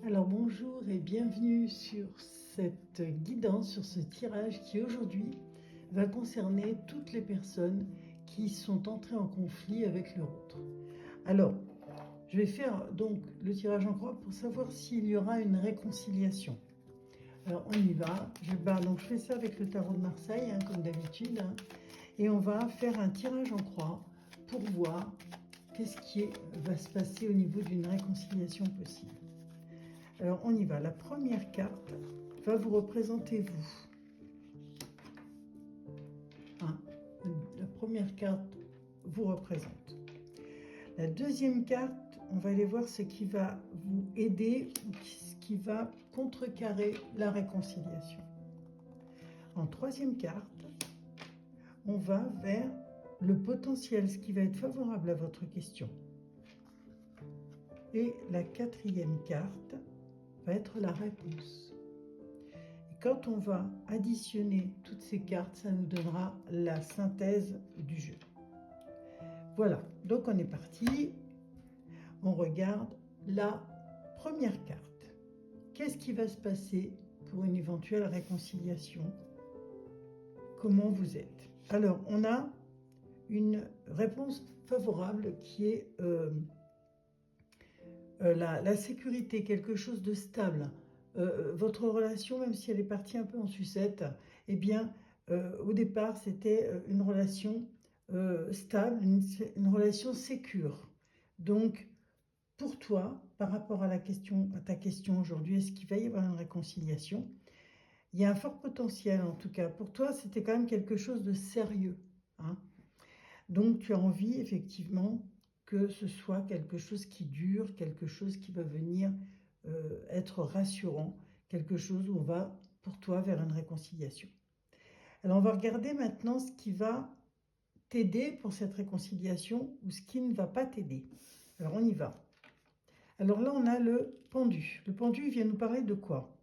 Alors bonjour et bienvenue sur cette guidance, sur ce tirage qui aujourd'hui va concerner toutes les personnes qui sont entrées en conflit avec leur autre. Alors, je vais faire donc le tirage en croix pour savoir s'il y aura une réconciliation. Alors on y va, donc je fais ça avec le tarot de Marseille, comme d'habitude, et on va faire un tirage en croix pour voir qu'est-ce qui va se passer au niveau d'une réconciliation possible. Alors on y va, la première carte va vous représenter vous. La première carte vous représente. La deuxième carte, on va aller voir ce qui va vous aider ou ce qui va contrecarrer la réconciliation. En troisième carte, on va vers le potentiel, ce qui va être favorable à votre question. Et la quatrième carte va être la réponse. Et quand on va additionner toutes ces cartes, ça nous donnera la synthèse du jeu. Voilà, donc on est parti. On regarde la première carte. Qu'est-ce qui va se passer pour une éventuelle réconciliation? Comment vous êtes? Alors, on a une réponse favorable qui est la sécurité, quelque chose de stable. Votre relation, même si elle est partie un peu en sucette, eh bien, au départ, c'était une relation stable, une relation sécure. Donc, pour toi, par rapport à ta question aujourd'hui, est-ce qu'il va y avoir une réconciliation? Il y a un fort potentiel, en tout cas. Pour toi, c'était quand même quelque chose de sérieux, hein. Donc, tu as envie, effectivement, que ce soit quelque chose qui dure, quelque chose qui va venir être rassurant, quelque chose où on va, pour toi, vers une réconciliation. Alors, on va regarder maintenant ce qui va t'aider pour cette réconciliation ou ce qui ne va pas t'aider. Alors, on y va. Alors là, on a le pendu. Le pendu, il vient nous parler de quoi?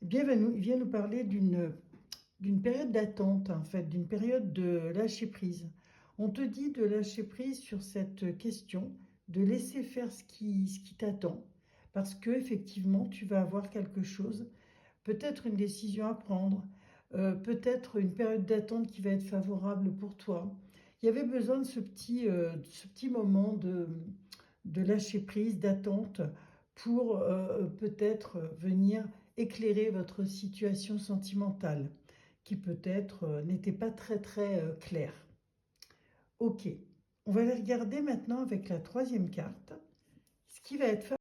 Eh bien, il vient nous parler d'une période d'attente, en fait, d'une période de lâcher prise. On te dit de lâcher prise sur cette question, de laisser faire ce qui t'attend, parce que effectivement, tu vas avoir quelque chose, peut-être une décision à prendre, peut-être une période d'attente qui va être favorable pour toi. Il y avait besoin de ce petit moment de lâcher prise, d'attente, pour peut-être venir éclairer votre situation sentimentale, qui peut-être n'était pas très claire. Ok, on va aller regarder maintenant avec la troisième carte, ce qui va être